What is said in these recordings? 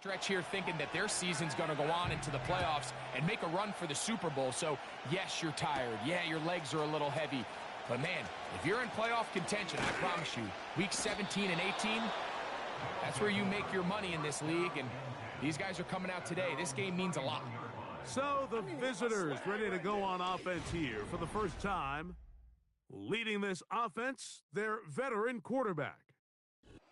Stretch here thinking that their season's going to go on into the playoffs and make a run for the Super Bowl. So, yes, you're tired. Yeah, your legs are a little heavy. But, man, if you're in playoff contention, I promise you, week 17 and 18, that's where you make your money in this league. And these guys are coming out today. This game means a lot. So the visitors ready to go on offense here for the first time. Leading this offense, their veteran quarterback.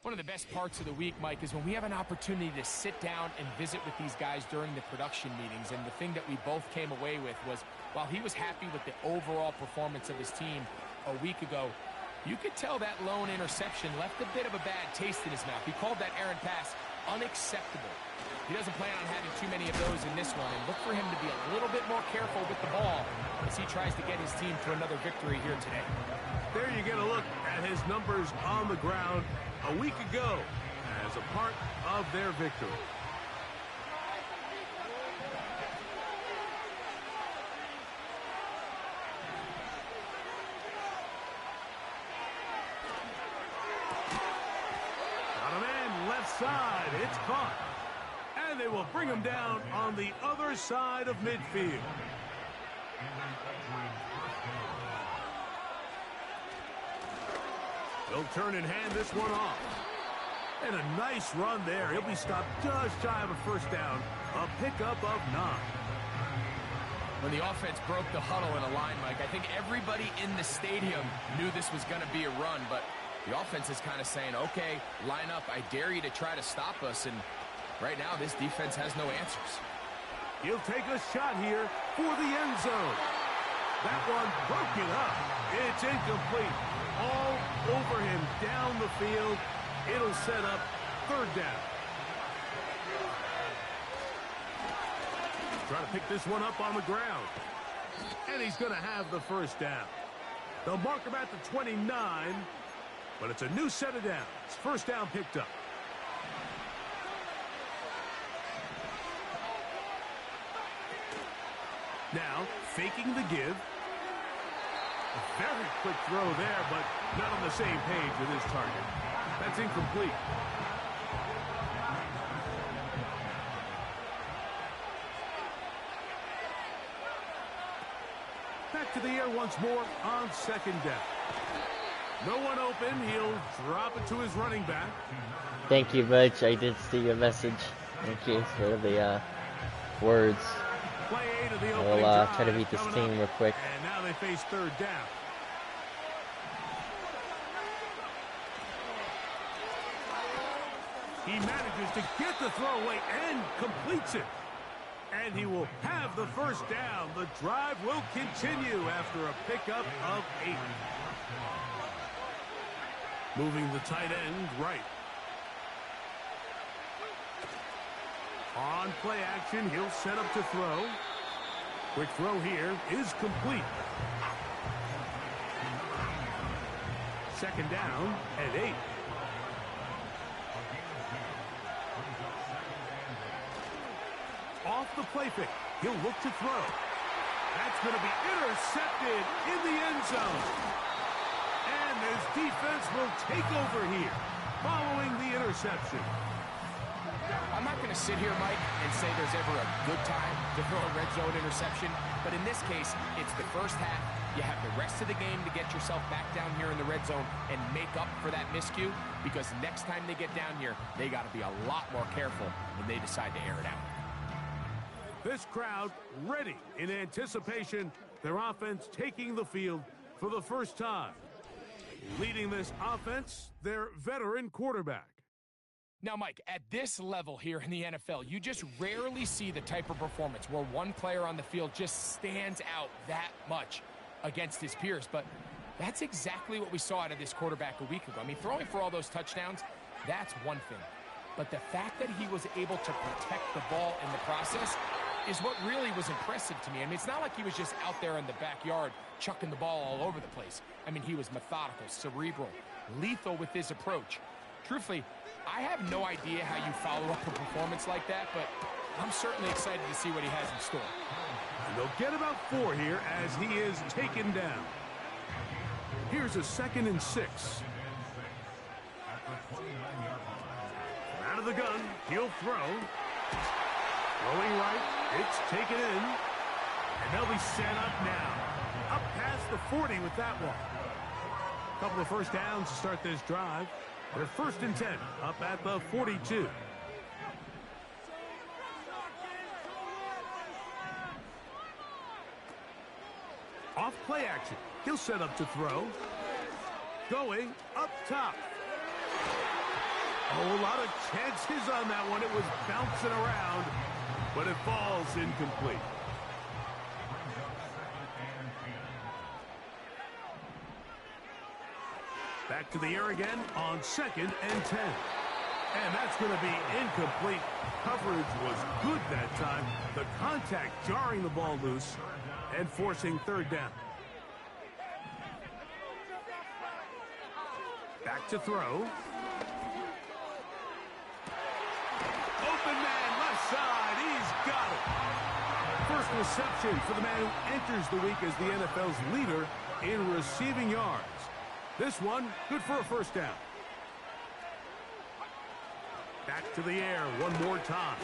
One of the best parts of the week, Mike, is when we have an opportunity to sit down and visit with these guys during the production meetings. And the thing that we both came away with was, while he was happy with the overall performance of his team a week ago, you could tell that lone interception left a bit of a bad taste in his mouth. He called that errant pass unacceptable. He doesn't plan on having too many of those in this one, and look for him to be a little bit more careful with the ball as he tries to get his team to another victory here today. There you get a look at his numbers on the ground a week ago as a part of their victory. Got a man left side. It's caught. And they will bring him down on the other side of midfield. He'll turn and hand this one off. And a nice run there. He'll be stopped just shy of a first down. A pickup of 9. When the offense broke the huddle in a line, Mike, I think everybody in the stadium knew this was going to be a run, but the offense is kind of saying, okay, line up. I dare you to try to stop us, and right now this defense has no answers. He'll take a shot here for the end zone. That one broken up. It's incomplete. All over him down the field. It'll set up third down. Trying to pick this one up on the ground. And he's going to have the first down. They'll mark him at the 29, but it's a new set of downs. First down picked up. Now, faking the give. A very quick throw there, but not on the same page with his target. That's incomplete. Back to the air once more on second down. No one open. He'll drop it to his running back. Thank you, Butch. I did see your message. Thank you for the words. We'll try to beat this team real quick. And now they face third down. He manages to get the throw away and completes it. And he will have the first down. The drive will continue after a pickup of 8. Moving the tight end right. On play action, he'll set up to throw. Quick throw here is complete. Second down at 8. Off the play fake. He'll look to throw. That's going to be intercepted in the end zone. And his defense will take over here following the interception. I'm not going to sit here, Mike, and say there's ever a good time to throw a red zone interception, but in this case, it's the first half. You have the rest of the game to get yourself back down here in the red zone and make up for that miscue, because next time they get down here, they got to be a lot more careful when they decide to air it out. This crowd ready in anticipation, their offense taking the field for the first time. Leading this offense, their veteran quarterback. Now, Mike, at this level here in the NFL, you just rarely see the type of performance where one player on the field just stands out that much against his peers. But that's exactly what we saw out of this quarterback a week ago. I mean, throwing for all those touchdowns, that's one thing. But the fact that he was able to protect the ball in the process is what really was impressive to me. I mean, it's not like he was just out there in the backyard chucking the ball all over the place. I mean, he was methodical, cerebral, lethal with his approach. Truthfully, I have no idea how you follow up a performance like that, but I'm certainly excited to see what he has in store. And they'll get about 4 here as he is taken down. Here's a 2nd and 6. Out of the gun, he'll throw. Throwing right, it's taken in. And they'll be set up now. Up past the 40 with that one. Couple of first downs to start this drive. They're 1st and 10, up at the 42. Off play action. He'll set up to throw. Going up top. Oh, a lot of chances on that one. It was bouncing around, but it falls incomplete. Back to the air again on 2nd and 10. And that's going to be incomplete. Coverage was good that time. The contact jarring the ball loose and forcing 3rd down. Back to throw. Open man, left side. He's got it. First reception for the man who enters the week as the NFL's leader in receiving yards. This one, good for a 1st down. Back to the air one more time.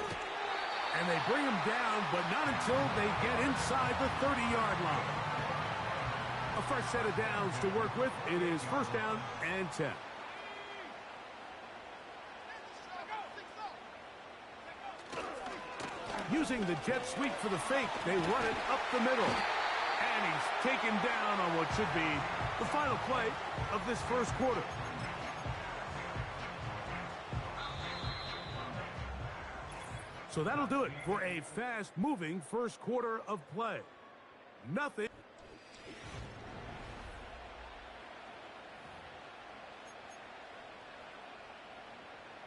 And they bring him down, but not until they get inside the 30-yard line. A fresh set of downs to work with. It is 1st down and 10. Using the jet sweep for the fake, they run it up the middle. And he's taken down on what should be the final play of this 1st quarter. So that'll do it for a fast-moving 1st quarter of play. Nothing.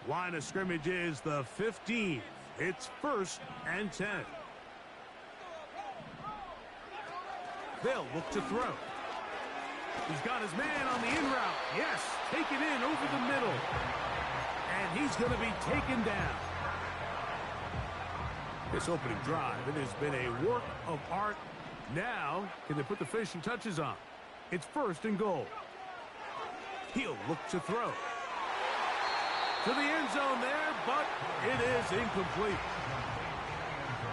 Line of scrimmage is the 15. It's 1st and 10. They'll look to throw. He's got his man on the in route. Yes, taken in over the middle. And he's going to be taken down. This opening drive, it has been a work of art. Now, can they put the finishing touches on? It's 1st and goal. He'll look to throw. To the end zone there, but it is incomplete.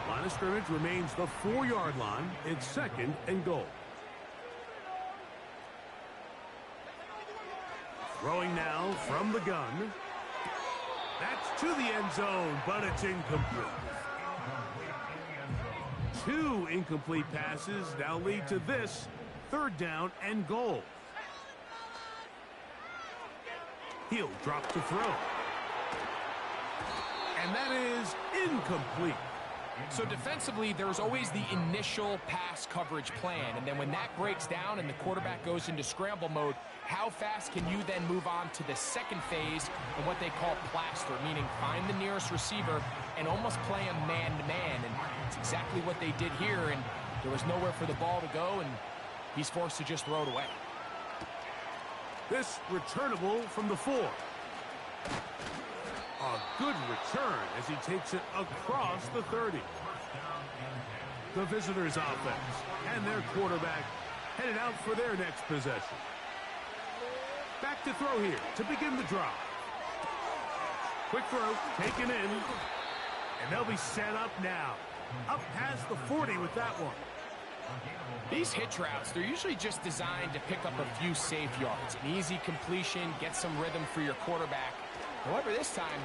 Line of scrimmage remains the 4-yard line. It's 2nd and goal. Throwing now from the gun. That's to the end zone, but it's incomplete. 2 incomplete passes now lead to this 3rd down and goal. He'll drop to throw. And that is incomplete. So defensively, there's always the initial pass coverage plan, and then when that breaks down and the quarterback goes into scramble mode, how fast can you then move on to the 2nd phase of what they call plaster, meaning find the nearest receiver and almost play him man-to-man, and it's exactly what they did here, and there was nowhere for the ball to go, and he's forced to just throw it away. This returnable from the 4. A good return as he takes it across the 30. The visitors' offense and their quarterback headed out for their next possession. Back to throw here to begin the drive. Quick throw taken in. And they'll be set up now. Up past the 40 with that one. These hitch routes, they're usually just designed to pick up a few safe yards. An easy completion, get some rhythm for your quarterback. However, this time,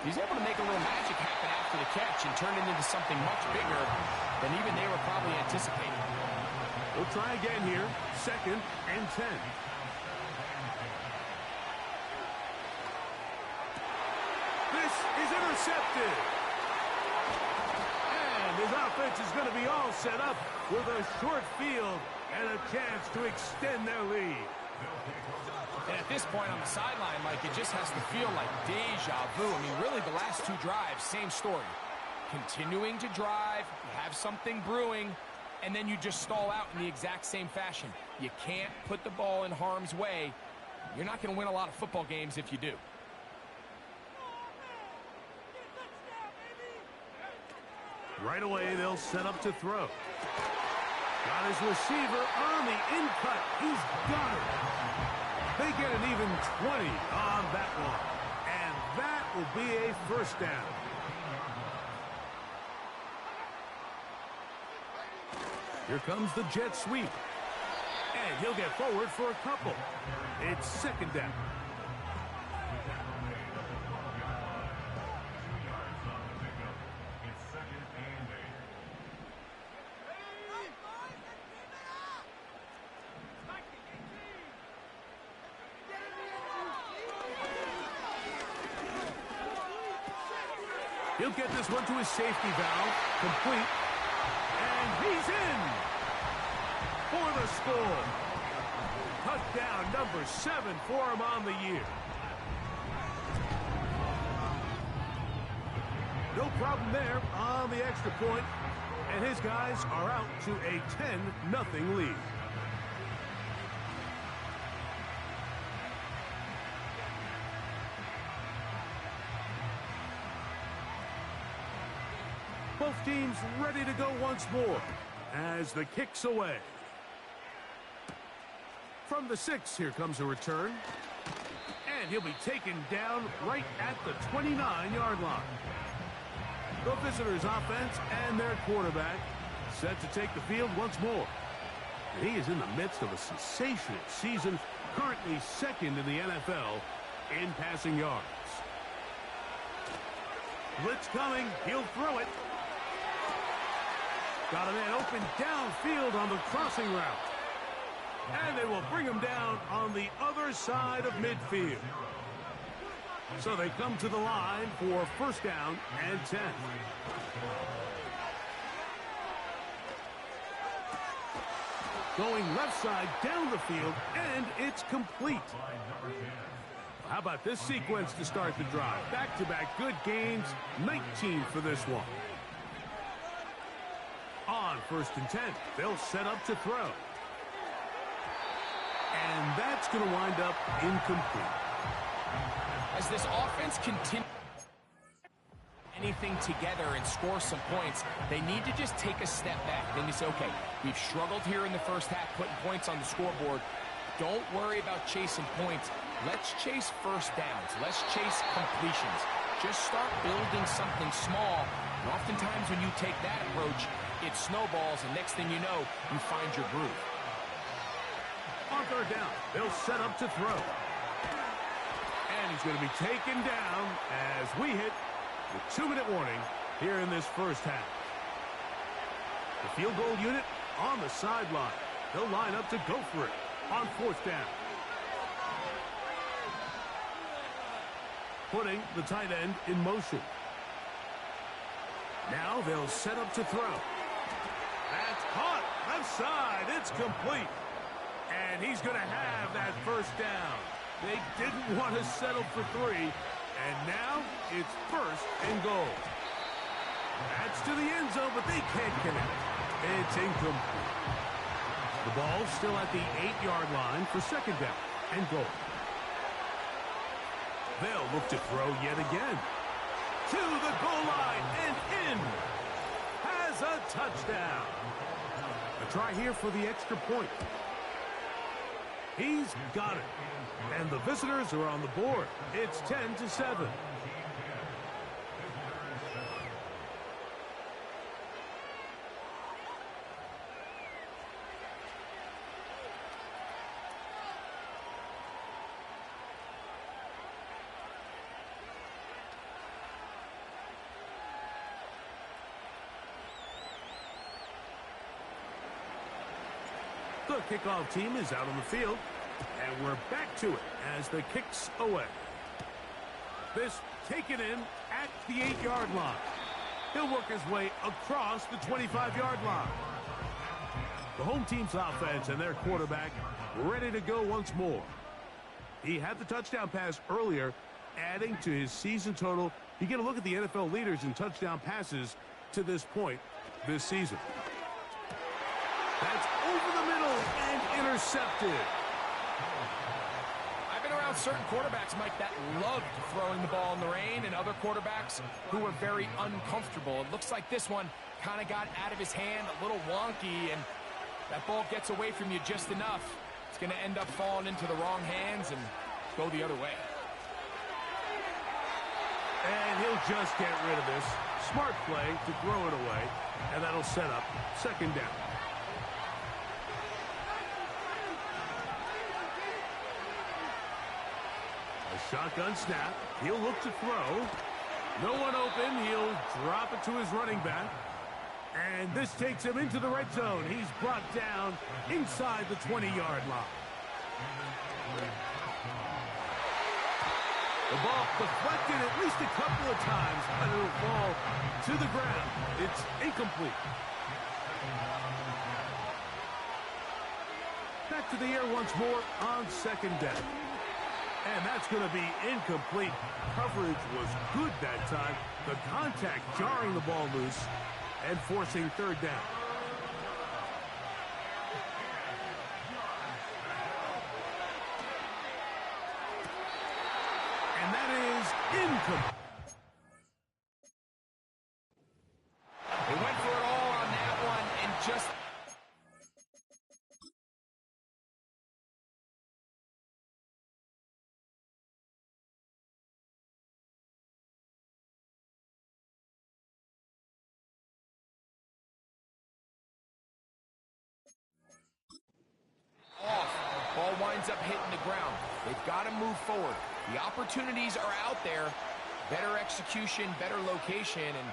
he's able to make a little magic happen after the catch and turn it into something much bigger than even they were probably anticipating. We'll try again here. 2nd and 10. This is intercepted. And his offense is going to be all set up with a short field and a chance to extend their lead. And at this point on the sideline, Mike, it just has to feel like deja vu. I mean, really, the last 2 drives, same story. Continuing to drive, you have something brewing, and then you just stall out in the exact same fashion. You can't put the ball in harm's way. You're not going to win a lot of football games if you do. Right away, they'll set up to throw. Got his receiver on the in-cut. He's got it. They get an even 20 on that one. And that will be a 1st down. Here comes the jet sweep. And he'll get forward for a couple. It's second down. He'll get this one to his safety valve, complete, and he's in for the score. Touchdown number 7 for him on the year. No problem there on the extra point, and his guys are out to a 10-0 lead. Both teams ready to go once more as the kick's away. From the 6, here comes a return. And he'll be taken down right at the 29-yard line. The visitors' offense and their quarterback set to take the field once more. And he is in the midst of a sensational season, currently second in the NFL in passing yards. Blitz coming. He'll throw it. Got a man open downfield on the crossing route. And they will bring him down on the other side of midfield. So they come to the line for first down and 10. Going left side down the field, and it's complete. How about this sequence to start the drive? Back-to-back good gains, 19 for this one. On first and 10, they'll set up to throw. And that's going to wind up incomplete. As this offense continues anything together and score some points, they need to just take a step back. Then you say, okay, we've struggled here in the first half, putting points on the scoreboard. Don't worry about chasing points. Let's chase first downs. Let's chase completions. Just start building something small. And oftentimes when you take that approach, it snowballs, and next thing you know, you find your groove. On third down, they'll set up to throw. And he's going to be taken down as we hit the 2-minute warning here in this first half. The field goal unit on the sideline. They'll line up to go for it on fourth down. Putting the tight end in motion. Now they'll set up to throw. That's caught. Left side. It's complete. And he's going to have that first down. They didn't want to settle for 3. And now it's first and goal. That's to the end zone, but they can't connect. It's incomplete. The ball's still at the 8-yard line for second down and goal. They'll look to throw yet again. To the goal line and in. Has a touchdown. A try here for the extra point. He's got it. And the visitors are on the board. It's 10-7. The kickoff team is out on the field, and we're back to it as the kick's away. This taken in at the 8-yard line. He'll work his way across the 25-yard line. The home team's offense and their quarterback ready to go once more. He had the touchdown pass earlier, adding to his season total. You get a look at the NFL leaders in touchdown passes to this point this season. That's over the middle and intercepted. I've been around certain quarterbacks, Mike, that loved throwing the ball in the rain, and other quarterbacks who were very uncomfortable. It looks like this one kind of got out of his hand, a little wonky, and that ball gets away from you just enough. It's going to end up falling into the wrong hands and go the other way. And he'll just get rid of this. Smart play to throw it away, and that'll set up second down. Shotgun snap. He'll look to throw. No one open. He'll drop it to his running back. And this takes him into the red zone. He's brought down inside the 20-yard line. The ball deflected at least a couple of times, but it'll fall to the ground. It's incomplete. Back to the air once more on second down. And that's going to be incomplete. Coverage was good that time. The contact jarring the ball loose and forcing third down. And that is incomplete. They went for it all on that one and just... Ball winds up hitting the ground. They've got to move forward. The opportunities are out there. Better execution, better location, and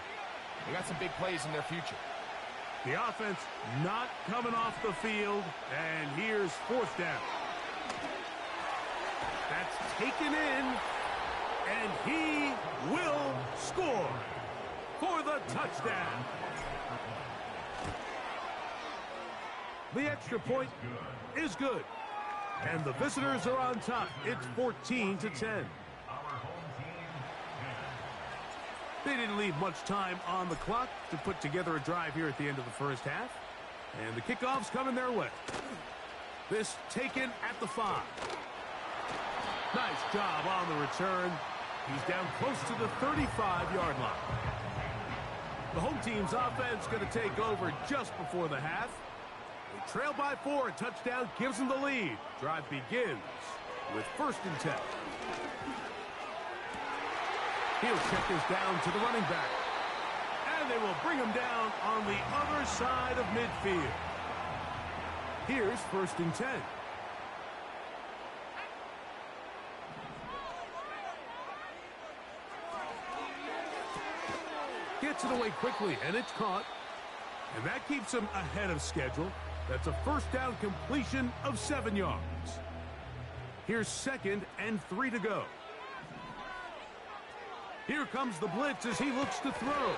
they got some big plays in their future. The offense not coming off the field, and here's fourth down. That's taken in, and he will score for the touchdown. The extra point is good. And the visitors are on top. It's 14-10. They didn't leave much time on the clock to put together a drive here at the end of the first half. And the kickoff's coming their way. This taken at the 5. Nice job on the return. He's down close to the 35-yard line. The home team's offense going to take over just before the half. They trail by 4. A touchdown gives them the lead. Drive begins with 1st and 10. He'll check this down to the running back. And they will bring him down on the other side of midfield. Here's 1st and 10. Gets it away quickly, and it's caught. And that keeps him ahead of schedule. That's a first down completion of 7 yards. Here's 2nd and 3 to go. Here comes the blitz as he looks to throw.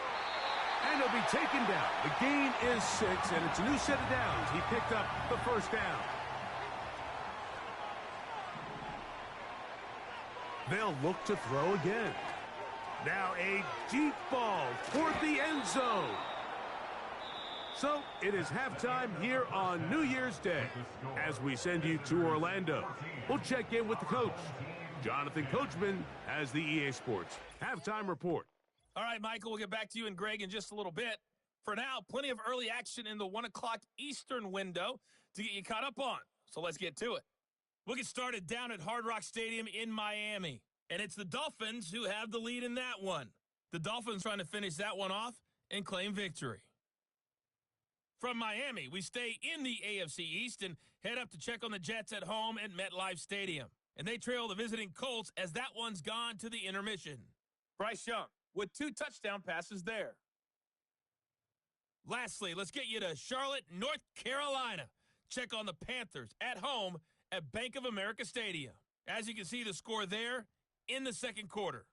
And he'll be taken down. The gain is 6, and it's a new set of downs. He picked up the first down. They'll look to throw again. Now a deep ball toward the end zone. So it is halftime here on New Year's Day as we send you to Orlando. We'll check in with the coach. Jonathan Coachman has the EA Sports halftime report. All right, Michael, we'll get back to you and Greg in just a little bit. For now, plenty of early action in the 1 o'clock Eastern window to get you caught up on. So let's get to it. We'll get started down at Hard Rock Stadium in Miami. And it's the Dolphins who have the lead in that one. The Dolphins trying to finish that one off and claim victory. From Miami, we stay in the AFC East and head up to check on the Jets at home at MetLife Stadium. And they trail the visiting Colts as that one's gone to the intermission. Bryce Young with 2 touchdown passes there. Lastly, let's get you to Charlotte, North Carolina. Check on the Panthers at home at Bank of America Stadium. As you can see, the score there in the second quarter.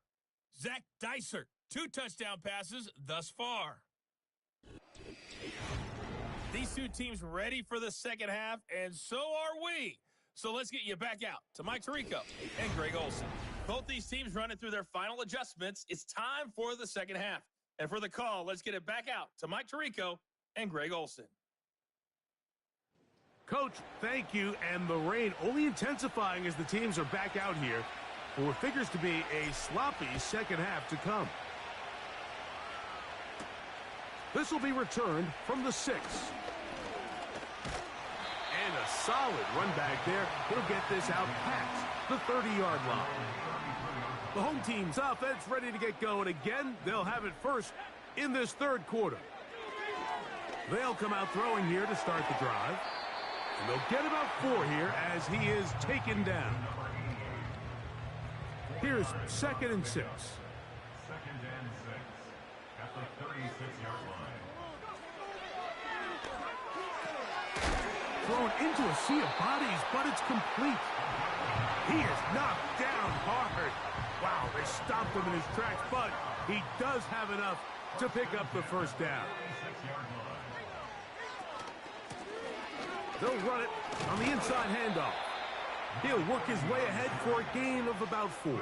Zach Dysert, 2 touchdown passes thus far. These 2 teams ready for the second half, and so are we. So let's get you back out to Mike Tirico and Greg Olsen. Both these teams running through their final adjustments. It's time for the second half. And for the call, let's get it back out to Mike Tirico and Greg Olsen. Coach, thank you. And the rain only intensifying as the teams are back out here for what figures to be a sloppy second half to come. This will be returned from the 6. And a solid run back there. He'll get this out past the 30-yard line. The home team's offense ready to get going again. They'll have it first in this third quarter. They'll come out throwing here to start the drive. And they'll get about 4 here as he is taken down. Here's 2nd and 6. Second and 6 at the 36-yard line. Thrown into a sea of bodies, but it's complete. He is knocked down hard. Wow, they stopped him in his tracks, but he does have enough to pick up the first down. They'll run it on the inside handoff. He'll work his way ahead for a gain of about 4.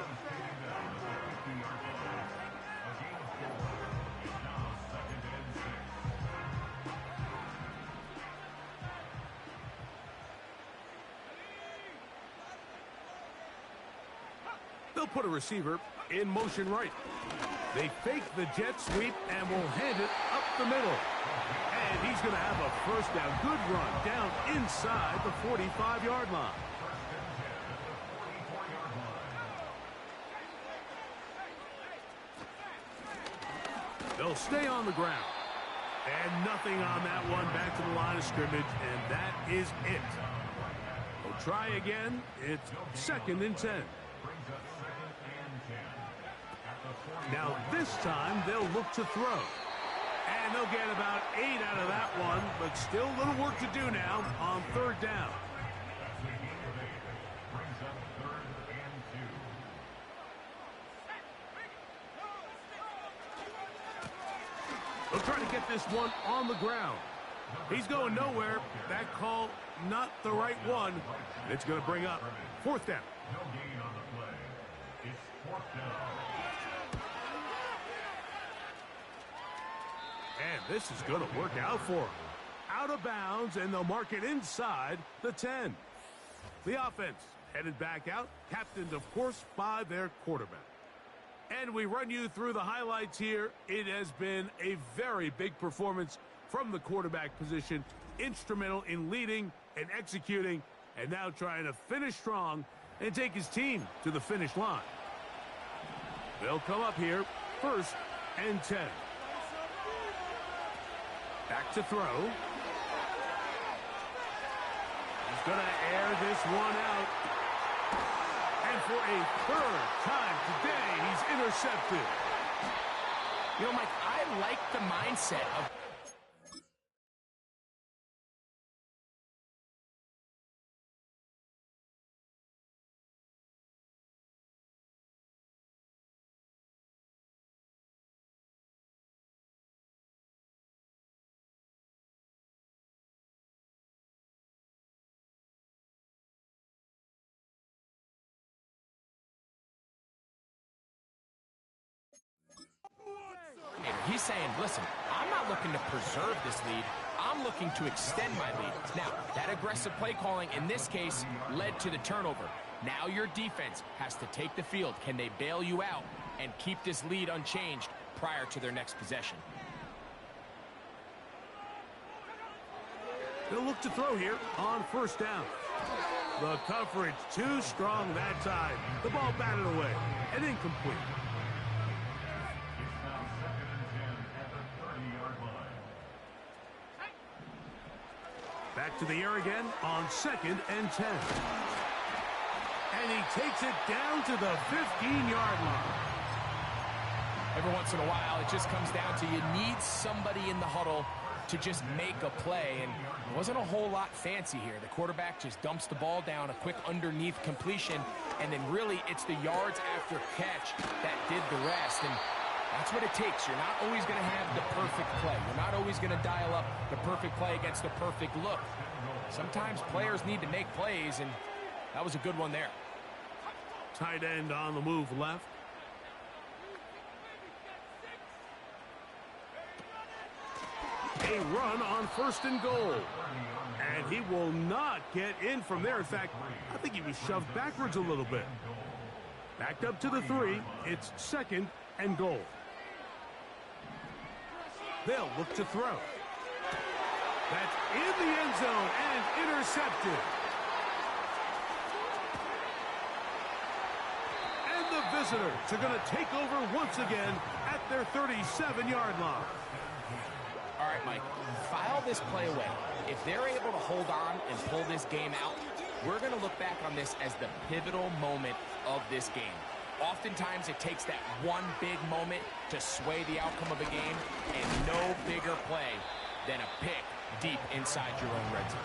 They'll put a receiver in motion right. They fake the jet sweep and will hand it up the middle. And he's going to have a first down. Good run down inside the 45-yard line. They'll stay on the ground. And nothing on that one. Back to the line of scrimmage, and that is it. They'll try again. It's 2nd and 10. Now this time they'll look to throw. And they'll get about 8 out of that one, but still a little work to do now on 3rd down. They'll try to get this one on the ground. He's going nowhere. That call, not the right one. It's going to bring up 4th down. No gain on the play. It's 4th down. And this is going to work out for him. Out of bounds, and they'll mark it inside the 10. The offense headed back out, captained, of course, by their quarterback. And we run you through the highlights here. It has been a very big performance from the quarterback position, instrumental in leading and executing, and now trying to finish strong and take his team to the finish line. They'll come up here, 1st and 10. Back to throw. He's going to air this one out. And for a 3rd time today, he's intercepted. You know, Mike, I like the mindset of... He's saying, listen, I'm not looking to preserve this lead. I'm looking to extend my lead. Now, that aggressive play calling in this case led to the turnover. Now your defense has to take the field. Can they bail you out and keep this lead unchanged prior to their next possession? They'll look to throw here on 1st down. The coverage too strong that time. The ball batted away and incomplete. Back to the air again on 2nd and 10. And he takes it down to the 15-yard line. Every once in a while, it just comes down to you need somebody in the huddle to just make a play, and it wasn't a whole lot fancy here. The quarterback just dumps the ball down, a quick underneath completion, and then really it's the yards after catch that did the rest. And that's what it takes. You're not always going to have the perfect play. You're not always going to dial up the perfect play against the perfect look. Sometimes players need to make plays, and that was a good one there. Tight end on the move left. A run on 1st and goal. And he will not get in from there. In fact, I think he was shoved backwards a little bit. Backed up to the 3. It's 2nd and goal. They'll look to throw. That's in the end zone and intercepted. And the visitors are going to take over once again at their 37-yard line. All right, Mike, file this play away. If they're able to hold on and pull this game out, we're going to look back on this as the pivotal moment of this game. Oftentimes, it takes that one big moment to sway the outcome of a game, and no bigger play than a pick deep inside your own red zone.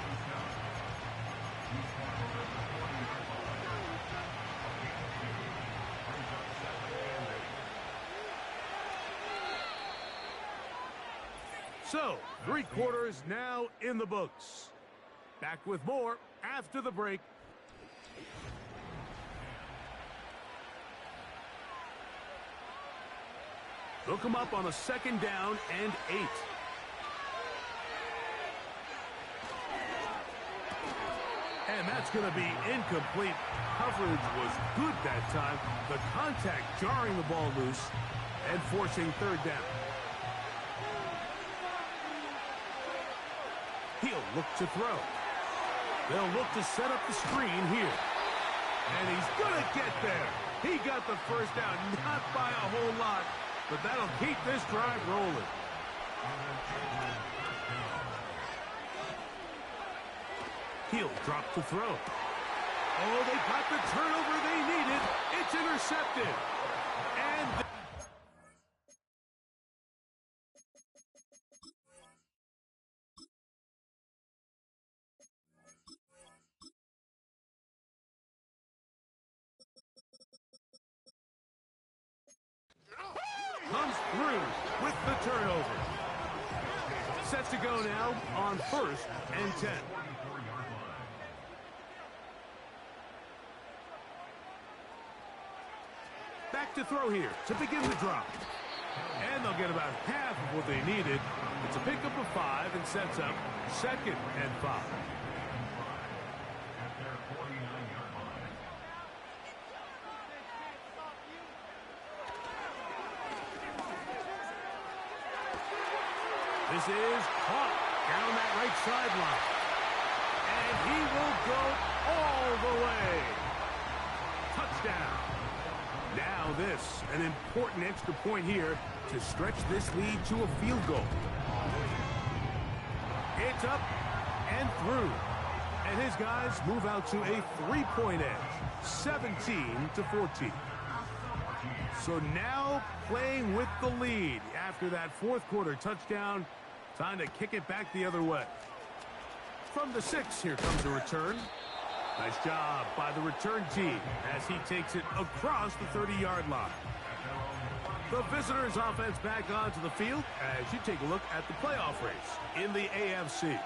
So, 3 quarters now in the books. Back with more after the break. Hook him up on a 2nd down and 8. And that's going to be incomplete. Coverage was good that time. The contact jarring the ball loose and forcing 3rd down. He'll look to throw. They'll look to set up the screen here. And he's going to get there. He got the 1st down, not by a whole lot, but that'll keep this drive rolling. He'll drop to throw. Oh, they got the turnover they needed. It's intercepted. And comes through with the turnover. Sets to go now on 1st and 10. Back to throw here to begin the drop. And they'll get about half of what they needed. It's a pickup of 5 and sets up 2nd and 5. This is caught down that right sideline. And he will go all the way. Touchdown. Now this, an important extra point here to stretch this lead to a field goal. It's up and through. And his guys move out to a 3-point edge, 17-14. So now playing with the lead after that 4th quarter touchdown. Time to kick it back the other way. From the 6, here comes a return. Nice job by the return team as he takes it across the 30-yard line. The visitors' offense back onto the field as you take a look at the playoff race in the AFC.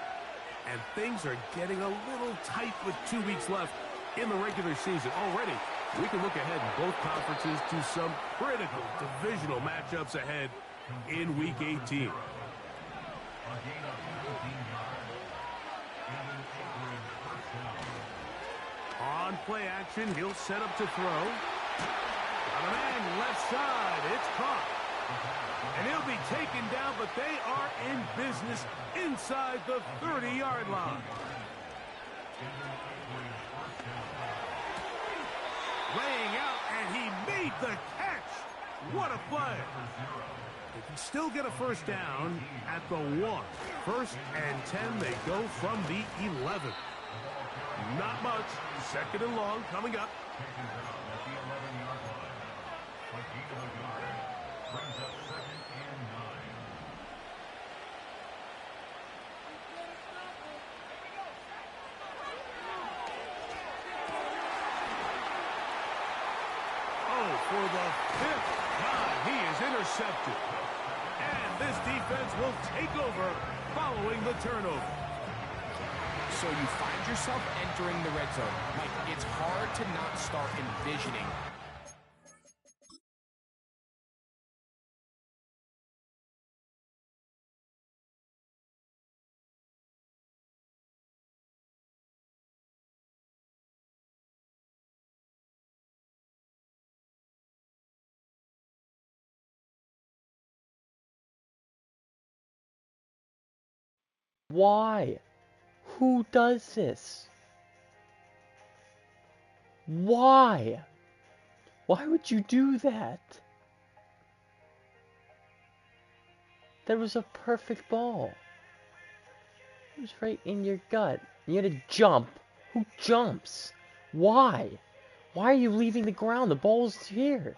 And things are getting a little tight with 2 weeks left in the regular season. Already, we can look ahead in both conferences to some critical divisional matchups ahead in Week 18. On play action, he'll set up to throw. Got a man left side. It's caught. And he'll be taken down, but they are in business inside the 30-yard line. Laying out, and he made the catch. What a play. They can still get a 1st down at the 1. 1st and 10, they go from the 11. Not much. 2nd and long coming up. Oh, for the 5th time, he is intercepted. And this defense will take over following the turnover. So you find yourself entering the red zone. Like, it's hard to not start envisioning. Why? Who does this? Why? Why would you do that? That was a perfect ball. It was right in your gut. You had to jump. Who jumps? Why? Why are you leaving the ground? The ball's here.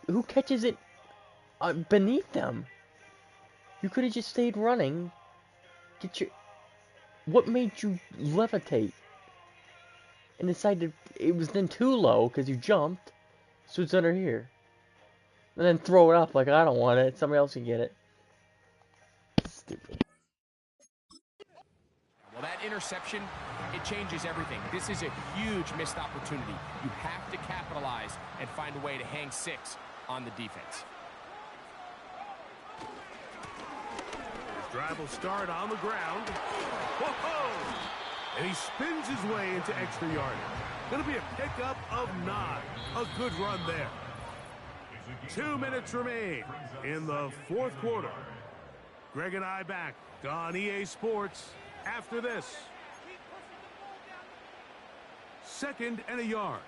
Who catches it beneath them? You could have just stayed running. What made you levitate? And decided it was then too low because you jumped, so it's under here. And then throw it up like I don't want it. Somebody else can get it. Stupid. Well, that interception, it changes everything. This is a huge missed opportunity. You have to capitalize and find a way to hang 6 on the defense. His drive will start on the ground. Whoa! And he spins his way into extra yardage. Going to be a pickup of 9. A good run there. 2 minutes remain in the fourth quarter. Greg and I back on EA Sports after this. 2nd and a yard.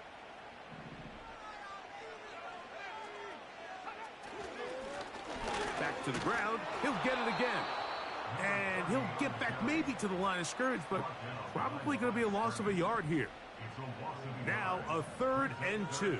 Back to the ground. He'll get it again. And he'll get back maybe to the line of scrimmage, but probably going to be a loss of a yard here. Now a 3rd and 2.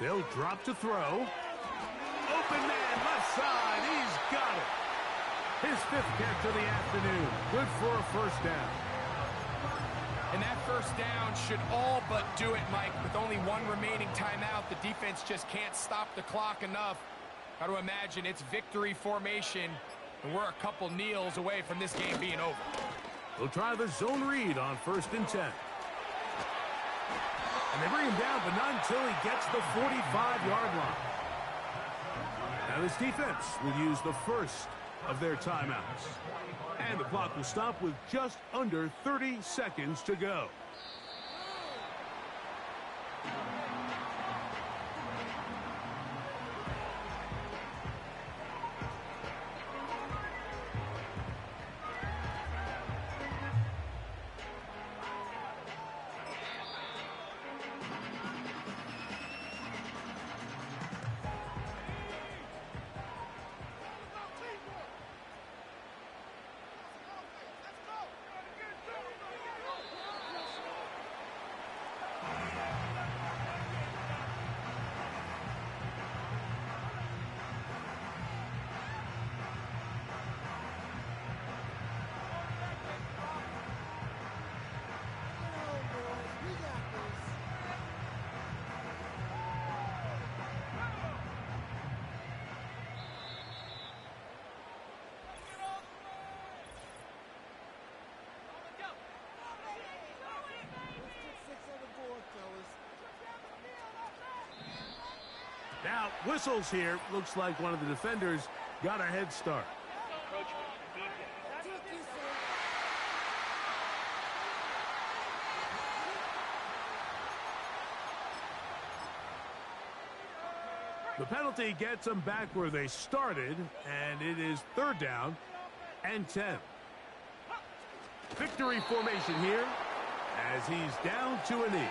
They'll drop to throw. Open man, left side. He's got it. His 5th catch of the afternoon. Good for a first down. And that first down should all but do it, Mike. With only 1 remaining timeout, the defense just can't stop the clock enough. Got to imagine it's victory formation, and we're a couple kneels away from this game being over. We'll try the zone read on 1st and 10. And they bring him down, but not until he gets the 45-yard line. Now this defense will use the first of their timeouts. And the clock will stop with just under 30 seconds to go. Now, whistles here. Looks like one of the defenders got a head start. The penalty gets them back where they started, and it is 3rd down and 10. Victory formation here as he's down to a knee.